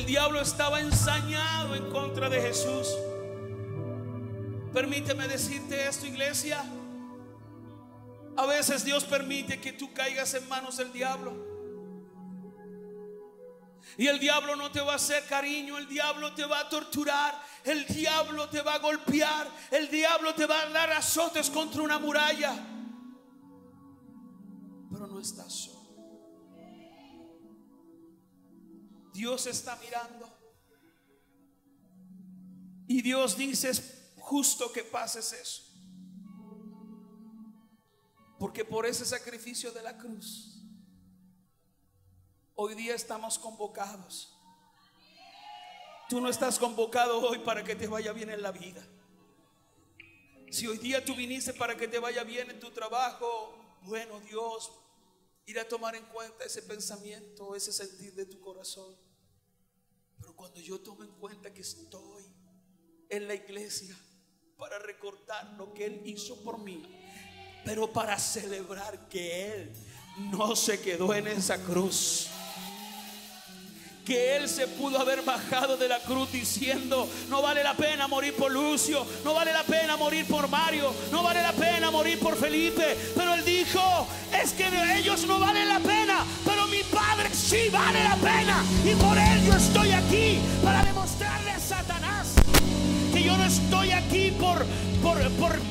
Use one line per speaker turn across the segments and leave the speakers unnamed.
El diablo estaba ensañado en contra de Jesús. Permíteme decirte esto, iglesia. A veces Dios permite que tú caigas en manos del diablo. Y el diablo no te va a hacer cariño, el diablo te va a torturar, el diablo te va a golpear, el diablo te va a dar azotes contra una muralla. Pero no estás solo. Dios está mirando. Y Dios dice: es justo que pases eso. Porque por ese sacrificio de la cruz hoy día estamos convocados. Tú no estás convocado hoy para que te vaya bien en la vida. Si hoy día tú viniste para que te vaya bien en tu trabajo, bueno, Dios irá a tomar en cuenta ese pensamiento, ese sentir de tu corazón. Pero cuando yo tomo en cuenta que estoy en la iglesia para recordar lo que Él hizo por mí, pero para celebrar que Él no se quedó en esa cruz, que Él se pudo haber bajado de la cruz diciendo: no vale la pena morir por Lucio, no vale la pena morir por Mario, no vale la pena morir por Felipe. Pero Él dijo: es que ellos no valen la pena, pero mi Padre sí vale la pena. Y por Él yo estoy aquí, para demostrarle a Satanás que yo no estoy aquí por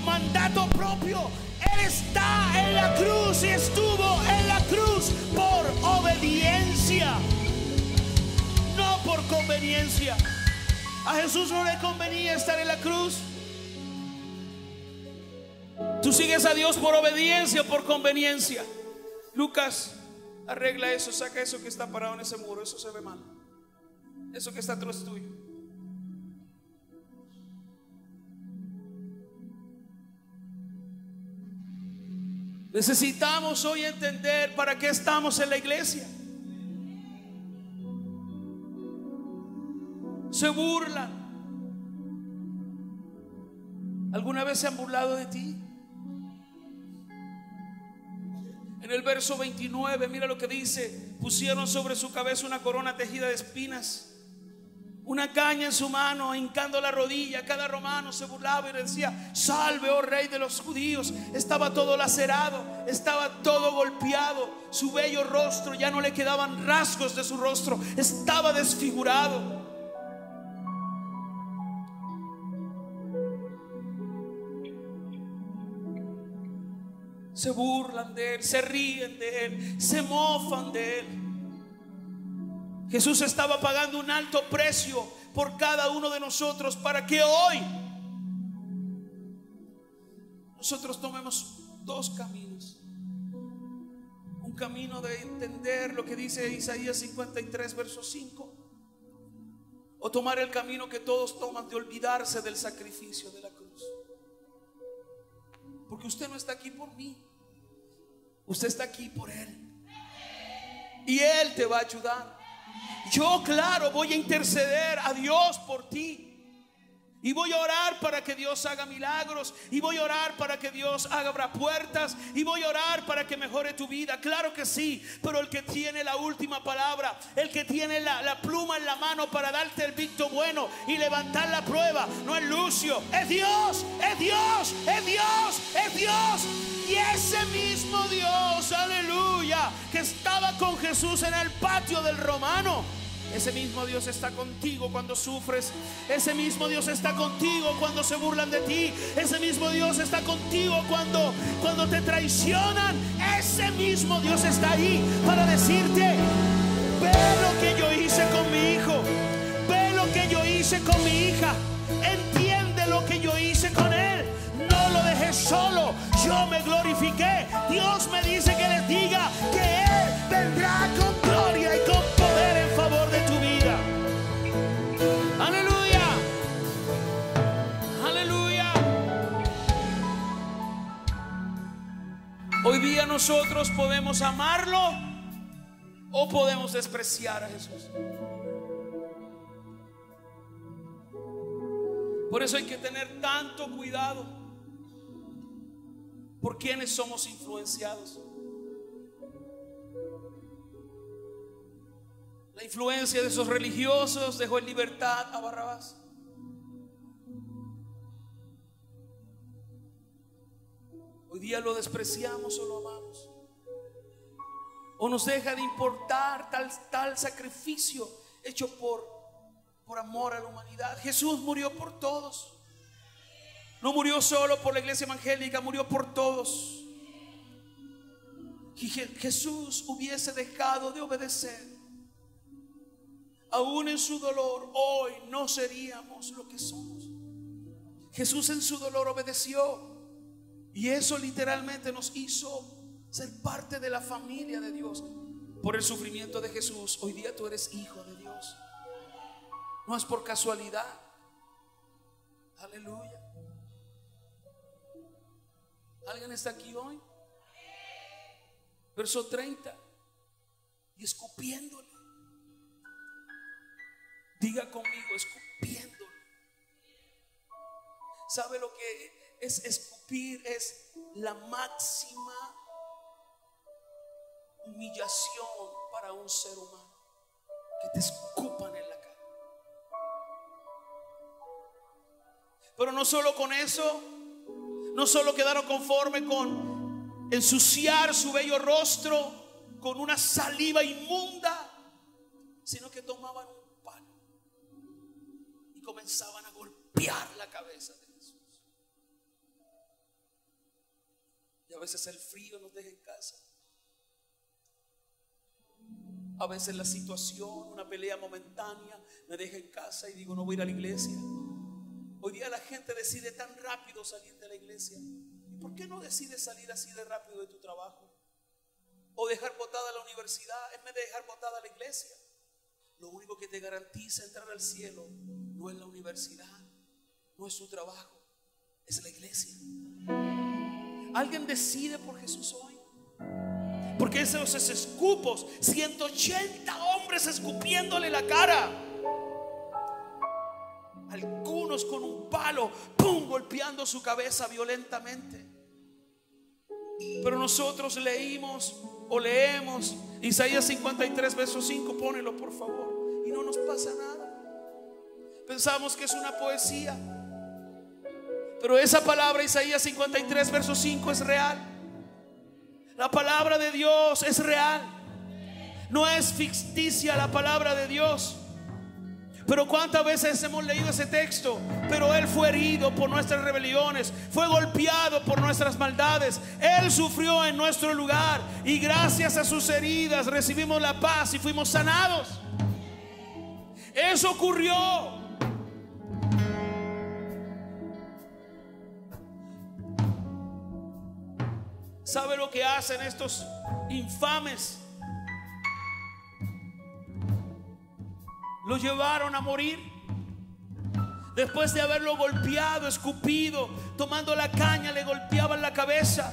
mandato propio. Él está en la cruz y estuvo en la cruz por obediencia, no por conveniencia. A Jesús no le convenía estar en la cruz. Tú sigues a Dios por obediencia o por conveniencia. Lucas, arregla eso, saca eso que está parado en ese muro, eso se ve mal. Eso que está atrás tuyo. Necesitamos hoy entender para qué estamos en la iglesia. Se burlan. ¿Alguna vez se han burlado de ti? En el verso 29, mira lo que dice: pusieron sobre su cabeza una corona tejida de espinas, una caña en su mano, hincando la rodilla. Cada romano se burlaba y le decía: salve, oh rey de los judíos. Estaba todo lacerado, estaba todo golpeado. Su bello rostro, ya no le quedaban rasgos de su rostro, estaba desfigurado. Se burlan de Él, se ríen de Él, se mofan de Él. Jesús estaba pagando un alto precio por cada uno de nosotros para que hoy nosotros tomemos dos caminos. Un camino de entender lo que dice Isaías 53 verso 5, o tomar el camino que todos toman de olvidarse del sacrificio de la cruz. Porque usted no está aquí por mí, usted está aquí por Él, y Él te va a ayudar. Yo, claro, voy a interceder a Dios por ti, y voy a orar para que Dios haga milagros, y voy a orar para que Dios abra puertas, y voy a orar para que mejore tu vida. Claro que sí, pero el que tiene la última palabra, el que tiene la pluma en la mano para darte el visto bueno y levantar la prueba, no es Lucio, es Dios, es Dios, es Dios, es Dios. Y ese mismo Dios, aleluya, que estaba con Jesús en el patio del Romano, ese mismo Dios está contigo cuando sufres. Ese mismo Dios está contigo cuando se burlan de ti. Ese mismo Dios está contigo cuando te traicionan. Ese mismo Dios está ahí para decirte: ve lo que yo hice con mi hijo, ve lo que yo hice con mi hija, entiende lo que yo hice con él. No lo dejé solo, yo me glorifiqué. Dios me dice que les diga que Él vendrá con gloria y con poder en favor de tu vida. Aleluya, aleluya. Hoy día nosotros podemos amarlo o podemos despreciar a Jesús. Por eso hay que tener tanto cuidado por quienes somos influenciados. La influencia de esos religiosos dejó en libertad a Barrabás. Hoy día lo despreciamos o lo amamos, o nos deja de importar tal sacrificio hecho por amor a la humanidad. Jesús murió por todos. No murió solo por la iglesia evangélica, murió por todos. Si Jesús hubiese dejado de obedecer, aún en su dolor, hoy no seríamos lo que somos. Jesús en su dolor obedeció, y eso literalmente nos hizo ser parte de la familia de Dios. Por el sufrimiento de Jesús, hoy día tú eres hijo de Dios. No es por casualidad. Aleluya. ¿Alguien está aquí hoy? Verso 30. Y escupiéndole. Diga conmigo, escupiéndole. ¿Sabe lo que es escupir? Es la máxima humillación para un ser humano, que te escupan en la cara. Pero no solo con eso, no solo quedaron conforme con ensuciar su bello rostro con una saliva inmunda, sino que tomaban un palo y comenzaban a golpear la cabeza de Jesús. Y a veces el frío nos deja en casa. A veces la situación, una pelea momentánea, me deja en casa y digo, no voy a ir a la iglesia. Hoy día la gente decide tan rápido salir de la iglesia. ¿Y por qué no decides salir así de rápido de tu trabajo? O dejar botada la universidad en vez de dejar botada la iglesia. Lo único que te garantiza entrar al cielo no es la universidad, no es tu trabajo, es la iglesia. ¿Alguien decide por Jesús hoy? Porque esos escupos, 180 hombres escupiéndole la cara, algunos con un palo, ¡pum!, golpeando su cabeza violentamente. Pero nosotros leemos Isaías 53 verso 5, pónelo por favor, y no nos pasa nada. Pensamos que es una poesía, pero esa palabra Isaías 53 verso 5 es real. La palabra de Dios es real, no es ficticia la palabra de Dios. Pero cuántas veces hemos leído ese texto: pero Él fue herido por nuestras rebeliones, fue golpeado por nuestras maldades, Él sufrió en nuestro lugar, y gracias a sus heridas recibimos la paz y fuimos sanados. Eso ocurrió. ¿Sabe lo que hacen estos infames? Lo llevaron a morir. Después de haberlo golpeado, escupido, tomando la caña, le golpeaban la cabeza.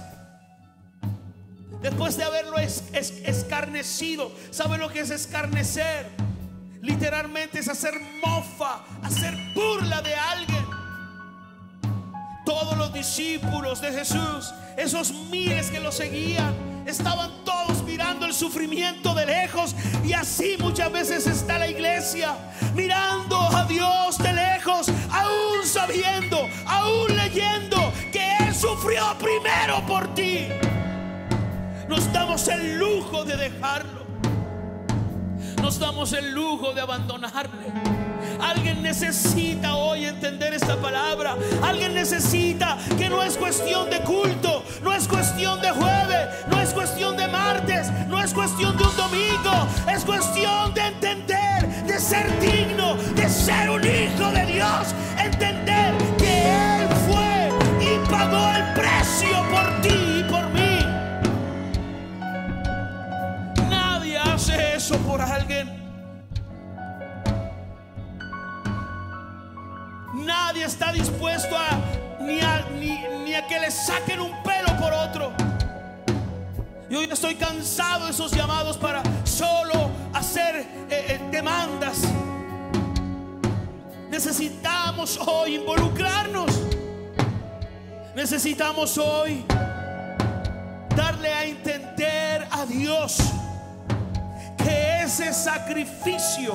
Después de haberlo escarnecido. ¿Sabe lo que es escarnecer? Literalmente es hacer mofa, hacer burla de alguien. Todos los discípulos de Jesús, esos miles que lo seguían, estaban todos mirando el sufrimiento de lejos. Y así muchas veces está la iglesia, mirando a Dios de lejos, aún sabiendo, aún leyendo que Él sufrió primero por ti. Nos damos el lujo de dejarlo, nos damos el lujo de abandonarle. Alguien necesita hoy entender esta palabra. Alguien necesita que no es cuestión de culto, no es cuestión de jueves, no es cuestión de martes, no es cuestión de un domingo. Es cuestión de entender, de ser digno, de ser un hijo de Dios. Entender que Él fue y pagó el precio por ti y por mí. Nadie hace eso por alguien. Nadie está dispuesto ni a que le saquen un pelo por otro. Y hoy estoy cansado de esos llamados para solo hacer demandas. Necesitamos hoy involucrarnos. Necesitamos hoy darle a entender a Dios que ese sacrificio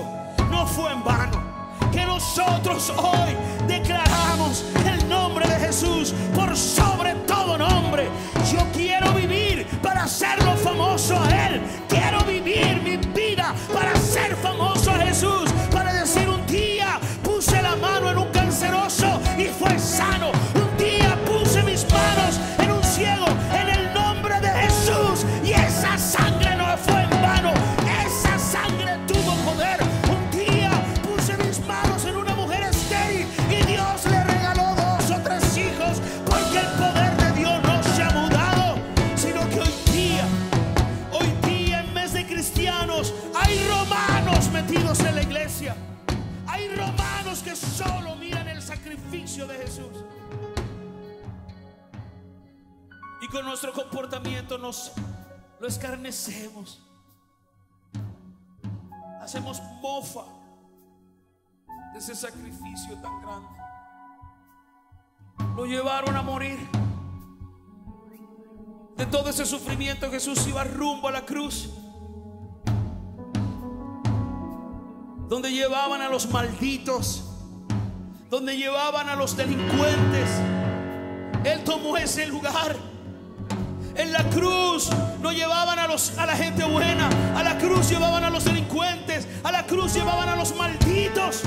no fue en vano. Que nosotros hoy declaramos el nombre de Jesús por sobre todo nombre. Yo quiero vivir para hacerlo famoso a Él. Quiero vivir mi vida para ser famoso a Jesús. Para decir: un día puse la mano en un canceroso y fue sano. Un día puse mis manos en un ciego en el nombre de Jesús, y esa sangre no fue en vano. Esa sangre tuvo poder. Un día puse mis manos en una mujer estéril y Dios le regaló 2 o 3 hijos, porque el poder de Dios no se ha mudado, sino que hoy día en vez de cristianos hay romanos metidos en la iglesia. Hay romanos que solo miran el sacrificio de Jesús, y con nuestro comportamiento nos lo escarnecemos, hacemos mofa de ese sacrificio tan grande. Lo llevaron a morir. De todo ese sufrimiento, Jesús iba rumbo a la cruz, donde llevaban a los malditos, donde llevaban a los delincuentes. Él tomó ese lugar. En la cruz no llevaban a la gente buena, a la cruz llevaban a los delincuentes, a la cruz llevaban a los malditos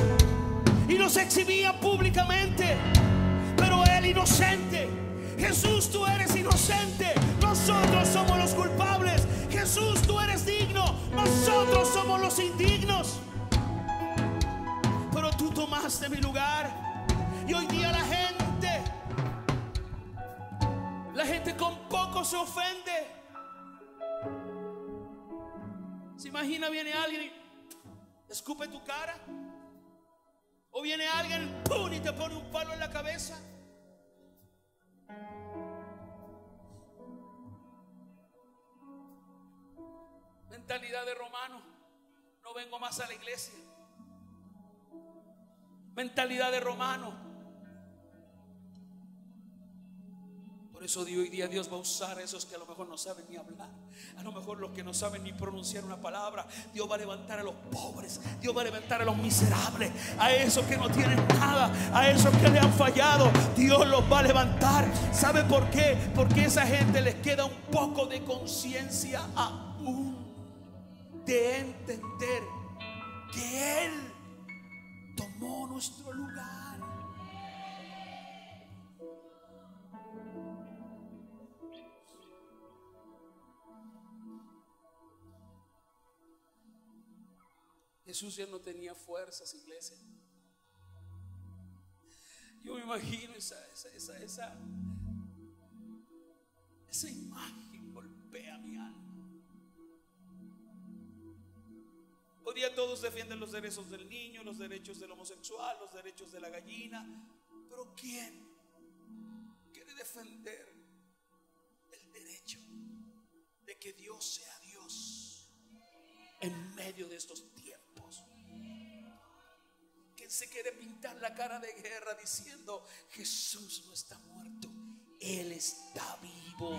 y los exhibían públicamente. Pero Él inocente. Jesús, tú eres inocente. Nosotros somos los culpables. Jesús, tú eres digno. Nosotros somos los indignos. Pero tú tomaste mi lugar. Y hoy día la gente con poco se ofende. ¿Se imagina? Viene alguien y escupe tu cara. O viene alguien, ¡pum!, y te pone un palo en la cabeza. Mentalidad de romano. No vengo más a la iglesia. Mentalidad de romano. Por eso hoy día Dios va a usar a esos que a lo mejor no saben ni hablar, a lo mejor los que no saben ni pronunciar una palabra. Dios va a levantar a los pobres, Dios va a levantar a los miserables, a esos que no tienen nada, a esos que le han fallado. Dios los va a levantar. ¿Sabe por qué? Porque a esa gente les queda un poco de conciencia aún, de entender que Él tomó nuestro lugar. Jesús ya no tenía fuerzas, iglesia. Yo me imagino esa imagen golpea mi alma. Hoy día todos defienden los derechos del niño, los derechos del homosexual, los derechos de la gallina. Pero ¿quién quiere defender el derecho de que Dios sea Dios en medio de estos tiempos? ¿Quién se quiere pintar la cara de guerra diciendo: Jesús no está muerto, Él está vivo?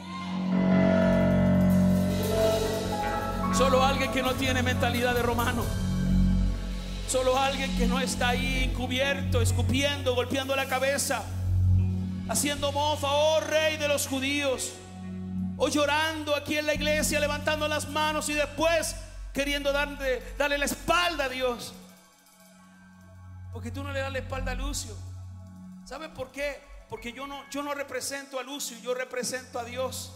Solo alguien que no tiene mentalidad de romano. Solo alguien que no está ahí encubierto, escupiendo, golpeando la cabeza, haciendo mofa, oh Rey de los judíos, o llorando aquí en la iglesia, levantando las manos y después queriendo darle la espalda a Dios. Porque tú no le das la espalda a Lucio. ¿Sabe por qué? Porque yo no represento a Lucio, yo represento a Dios.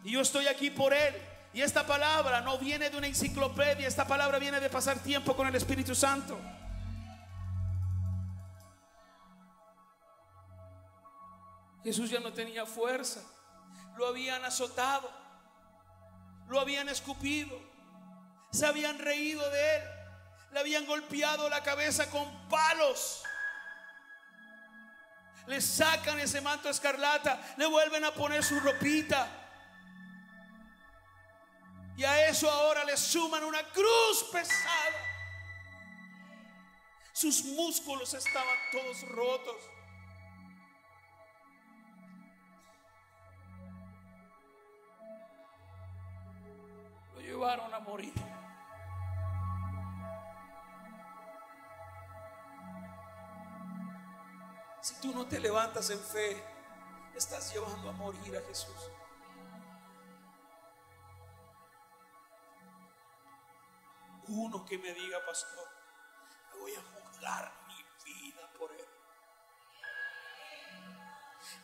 Y yo estoy aquí por Él. Y esta palabra no viene de una enciclopedia. Esta palabra viene de pasar tiempo con el Espíritu Santo. Jesús ya no tenía fuerza. Lo habían azotado, lo habían escupido, se habían reído de Él, le habían golpeado la cabeza con palos. Le sacan ese manto escarlata, le vuelven a poner su ropita, y a eso ahora le suman una cruz pesada. Sus músculos estaban todos rotos. Lo llevaron a morir. tú no te levantas en fe, estás llevando a morir a Jesús. Uno que me diga: pastor, me voy a jugar mi vida por él,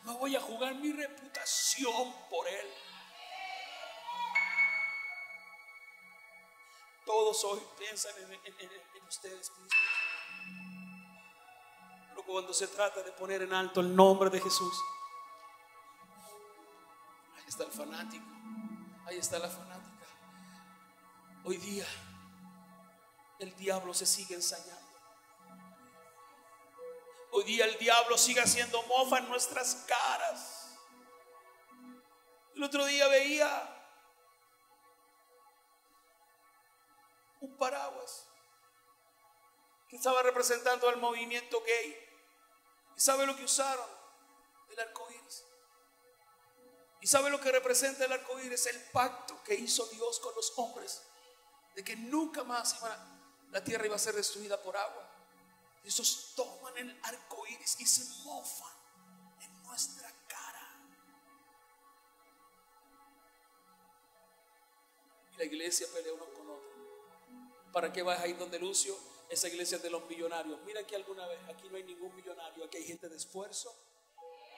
me voy a jugar mi reputación por él. Todos hoy piensan en ustedes mismos, pero cuando se trata de poner en alto el nombre de Jesús, ahí está el fanático, ahí está la fanática. Hoy día el diablo se sigue ensañando. Hoy día el diablo sigue haciendo mofa en nuestras caras. El otro día veía un paraguas que estaba representando al movimiento gay. ¿Y sabe lo que usaron? El arco iris. ¿Y sabe lo que representa el arco iris? El pacto que hizo Dios con los hombres, de que nunca más la tierra iba a ser destruida por agua. Y esos toman el arco iris y se mofan en nuestra cara. Y la iglesia pelea uno con otro. ¿Para qué vas a ir donde Lucio? Esa iglesia es de los millonarios. Mira que alguna vez aquí no hay ningún millonario. Aquí hay gente de esfuerzo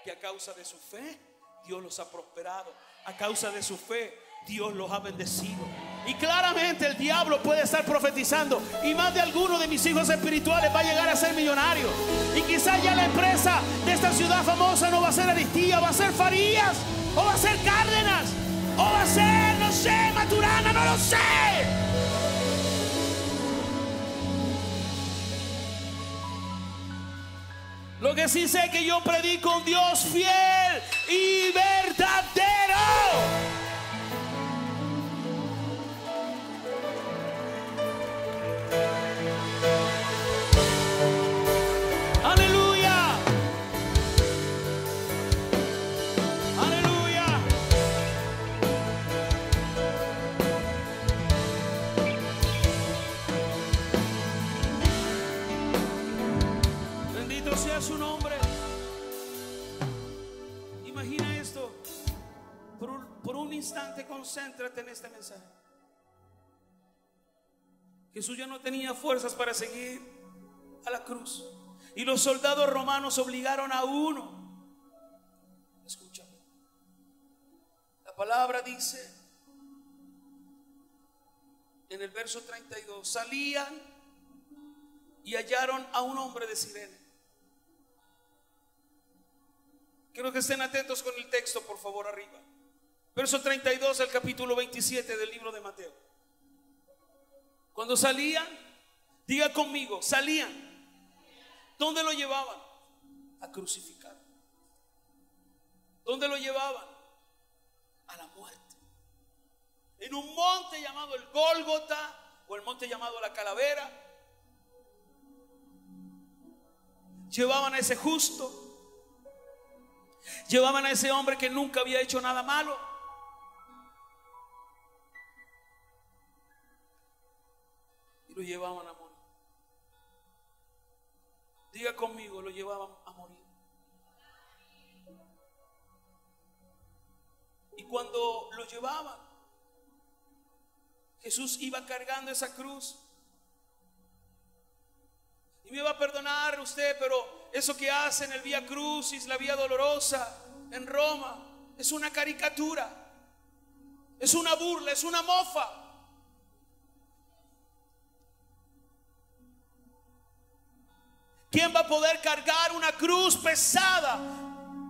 que a causa de su fe Dios los ha prosperado. A causa de su fe Dios los ha bendecido. Y claramente el diablo puede estar profetizando, y más de alguno de mis hijos espirituales va a llegar a ser millonario. Y quizás ya la empresa de esta ciudad famosa no va a ser Aristía, va a ser Farías, o va a ser Cárdenas, o va a ser, no sé, Maturana, no lo sé. Lo que sí sé es que yo predico un Dios fiel y verdadero. Aleluya. Aleluya. Bendito sea su nombre. Imagina esto. Por un instante concéntrate en este mensaje. Jesús ya no tenía fuerzas para seguir a la cruz, y los soldados romanos obligaron a uno. Escúchame. La palabra dice en el verso 32: salían y hallaron a un hombre de Cirene. Quiero que estén atentos con el texto, por favor, arriba. Verso 32 del capítulo 27 del libro de Mateo. Cuando salían, diga conmigo, salían. ¿Dónde lo llevaban? A crucificar. ¿Dónde lo llevaban? A la muerte. En un monte llamado el Gólgota, o el monte llamado la Calavera. Llevaban a ese justo, llevaban a ese hombre que nunca había hecho nada malo, y lo llevaban a morir. Diga conmigo, lo llevaban a morir. Y cuando lo llevaban, Jesús iba cargando esa cruz. Y me va a perdonar usted, pero eso que hacen el Vía Crucis, la Vía Dolorosa en Roma, es una caricatura, es una burla, es una mofa. ¿Quién va a poder cargar una cruz pesada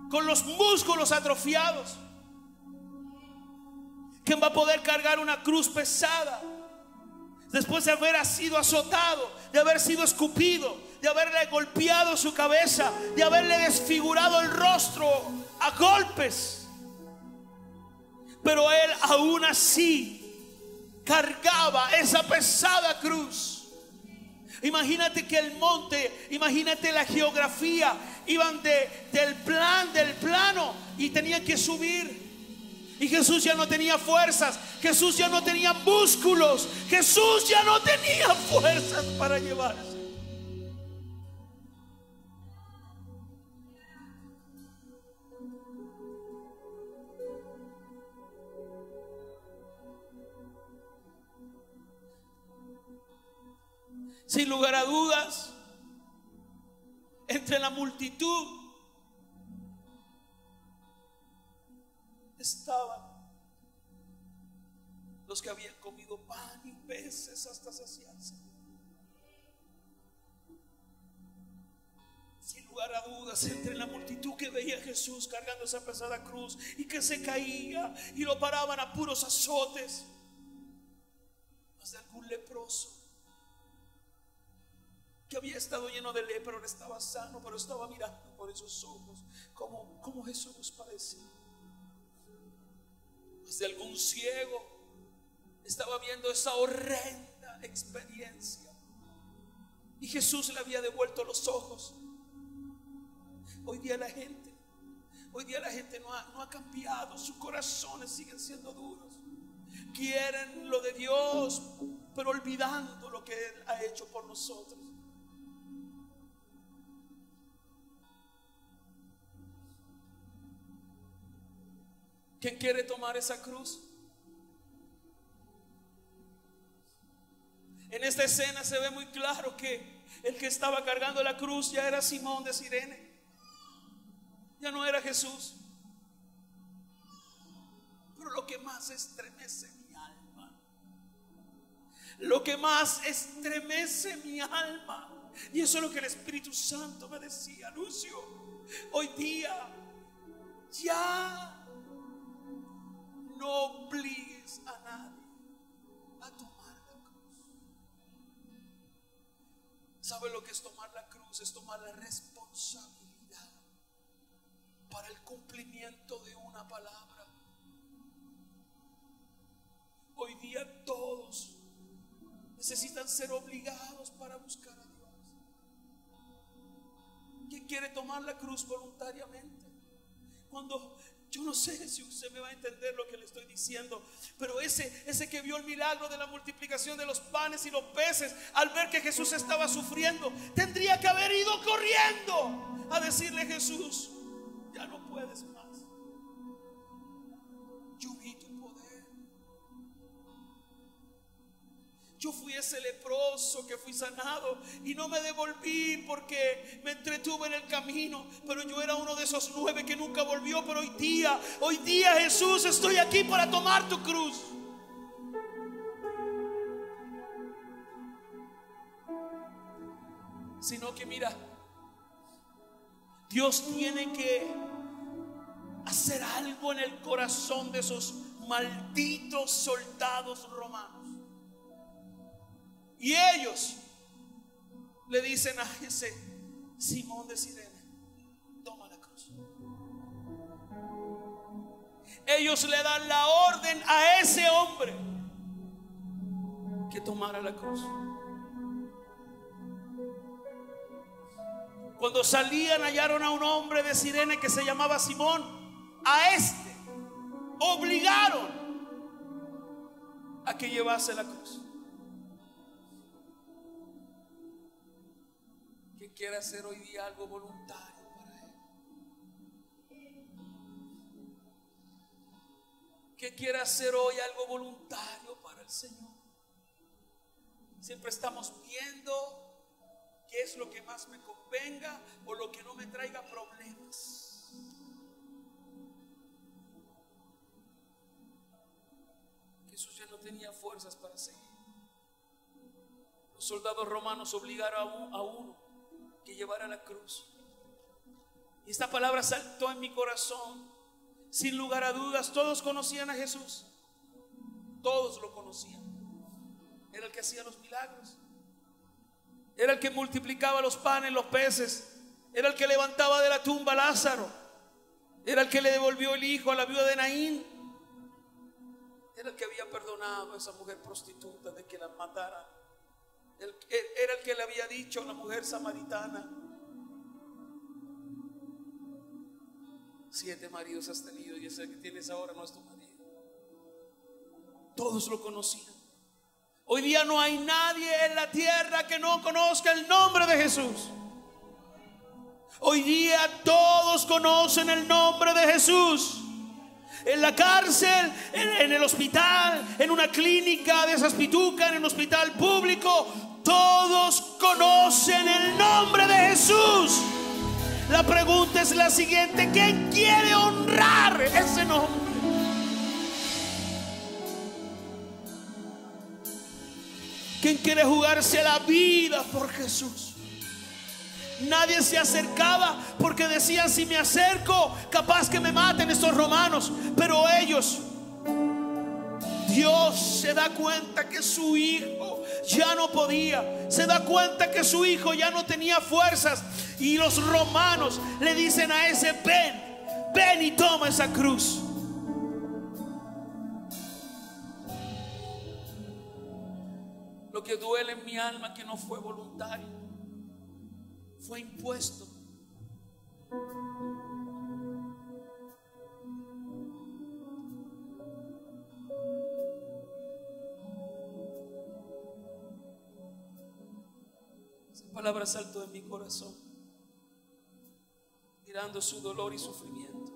con los músculos atrofiados? ¿Quién va a poder cargar una cruz pesada después de haber sido azotado, de haber sido escupido, de haberle golpeado su cabeza, de haberle desfigurado el rostro a golpes? Pero él aún así cargaba esa pesada cruz. Imagínate que el monte, imagínate la geografía, iban del plano, y tenían que subir. Y Jesús ya no tenía fuerzas, Jesús ya no tenía músculos, Jesús ya no tenía fuerzas para llevarse. Sin lugar a dudas, entre la multitud estaban los que habían comido pan y peces hasta saciarse. Sin lugar a dudas, entre la multitud que veía a Jesús cargando esa pesada cruz y que se caía y lo paraban a puros azotes, más de algún leproso que había estado lleno de lepra, ahora estaba sano, pero estaba mirando por esos ojos como Jesús parecía. Más de algún ciego estaba viendo esa horrenda experiencia y Jesús le había devuelto los ojos. Hoy día la gente no ha cambiado, sus corazones siguen siendo duros. Quieren lo de Dios, pero olvidando lo que Él ha hecho por nosotros. ¿Quién quiere tomar esa cruz? En esta escena se ve muy claro que el que estaba cargando la cruz ya era Simón de Cirene. Ya no era Jesús. Pero lo que más estremece mi alma, lo que más estremece mi alma, y eso es lo que el Espíritu Santo me decía: Lucio, hoy día ya no obligues a nadie a tomar la cruz. ¿Sabe lo que es tomar la cruz? Es tomar la responsabilidad para el cumplimiento de una palabra. Hoy día todos necesitan ser obligados para buscar a Dios. ¿Quién quiere tomar la cruz voluntariamente? Cuando, yo no sé si usted me va a entender lo que le estoy diciendo, pero ese que vio el milagro de la multiplicación de los panes y los peces, al ver que Jesús estaba sufriendo, tendría que haber ido corriendo a decirle: Jesús, ya no puedes más. Yo vi tu poder. Yo fui ese leproso que fui sanado y no me devolví porque me entretuve en el camino, pero yo era uno de esos 9 que nunca volvió. Pero hoy día Jesús, estoy aquí para tomar tu cruz. Sino que mira, Dios tiene que hacer algo en el corazón de esos malditos soldados romanos. Y ellos le dicen a ese Simón de Cirene: toma la cruz. Ellos le dan la orden a ese hombre que tomara la cruz. Cuando salían, hallaron a un hombre de Cirene que se llamaba Simón. A este obligaron a que llevase la cruz. ¿Quién quiere hacer hoy día algo voluntario para Él? ¿Quién quiere hacer hoy algo voluntario para el Señor? Siempre estamos viendo qué es lo que más me convenga o lo que no me traiga problemas. Jesús ya no tenía fuerzas para seguir. Los soldados romanos obligaron a uno que llevara la cruz. Y esta palabra saltó en mi corazón. Sin lugar a dudas, todos conocían a Jesús. Todos lo conocían. Era el que hacía los milagros. Era el que multiplicaba los panes, los peces. Era el que levantaba de la tumba a Lázaro. Era el que le devolvió el hijo a la viuda de Naín. Era el que había perdonado a esa mujer prostituta de que la matara. Era el que le había dicho a la mujer samaritana: 7 maridos has tenido y ese que tienes ahora no es tu marido. Todos lo conocían. Hoy día no hay nadie en la tierra que no conozca el nombre de Jesús. Hoy día todos conocen el nombre de Jesús. en la cárcel, en el hospital, en una clínica de esas pitucas, en un hospital público, todos conocen el nombre de Jesús. La pregunta es la siguiente: ¿quién quiere honrar ese nombre? ¿Quién quiere jugarse la vida por Jesús? Nadie se acercaba porque decían: si me acerco, capaz que me maten estos romanos. Pero ellos, Dios se da cuenta que su hijo ya no podía, se da cuenta que su hijo ya no tenía fuerzas, y los romanos le dicen a ese: ven y toma esa cruz. Lo que duele en mi alma que no fue voluntario, fue impuesto. Esa palabra saltó de mi corazón, mirando su dolor y sufrimiento.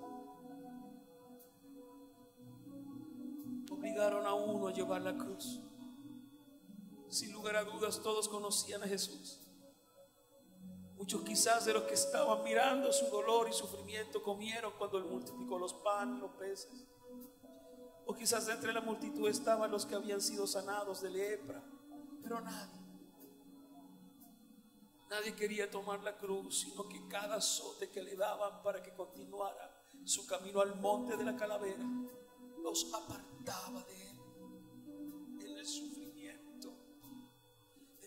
Obligaron a uno a llevar la cruz. Sin lugar a dudas, todos conocían a Jesús. Muchos quizás de los que estaban mirando su dolor y sufrimiento comieron cuando Él multiplicó los panes y los peces. O quizás entre la multitud estaban los que habían sido sanados de lepra. Pero nadie quería tomar la cruz, sino que cada azote que le daban para que continuara su camino al monte de la calavera los apartaba de Él.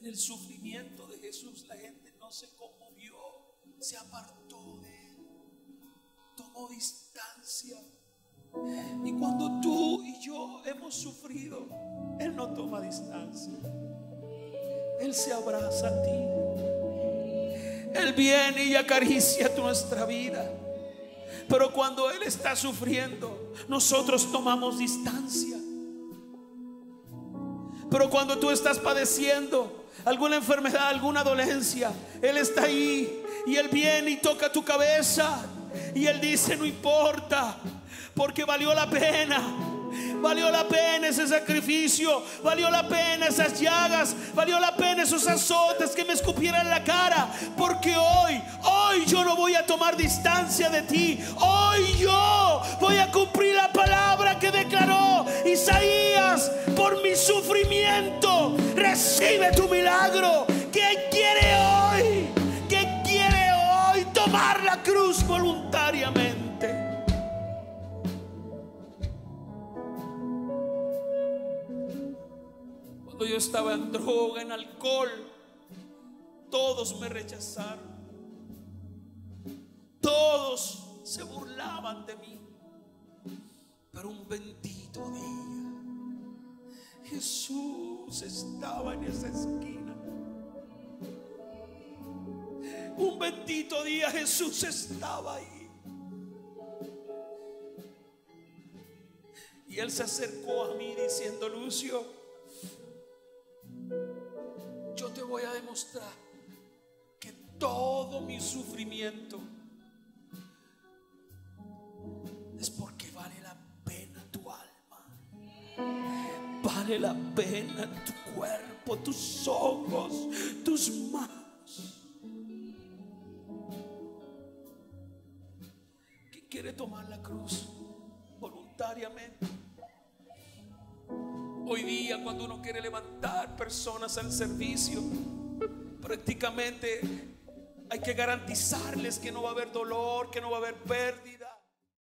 En el sufrimiento de Jesús, la gente no se conmovió, se apartó de Él, tomó distancia. Y cuando tú y yo hemos sufrido, Él no toma distancia. Él se abraza a ti. Él viene y acaricia nuestra vida. Pero cuando Él está sufriendo, nosotros tomamos distancia. Pero cuando tú estás padeciendo alguna enfermedad, alguna dolencia, Él está ahí y Él viene y toca tu cabeza y Él dice: no importa, porque valió la pena. Valió la pena ese sacrificio, valió la pena esas llagas, valió la pena esos azotes que me escupieran en la cara. Porque hoy yo no voy a tomar distancia de ti. Hoy yo voy a cumplir la palabra que declaró Isaías: por mi sufrimiento recibe tu milagro. ¿Quién quiere hoy? ¿Quién quiere hoy tomar la cruz voluntariamente? Cuando yo estaba en droga, en alcohol, todos me rechazaron. Todos se burlaban de mí. Pero un bendito día, Jesús estaba en esa esquina. Un bendito día, Jesús estaba ahí. Y Él se acercó a mí diciendo: Lucio, yo te voy a demostrar que todo mi sufrimiento es porque vale la pena tu alma, vale la pena tu cuerpo, tus ojos, tus manos. ¿Quién quiere tomar la cruz voluntariamente? Hoy día, cuando uno quiere levantar personas al servicio, prácticamente hay que garantizarles que no va a haber dolor, que no va a haber pérdida.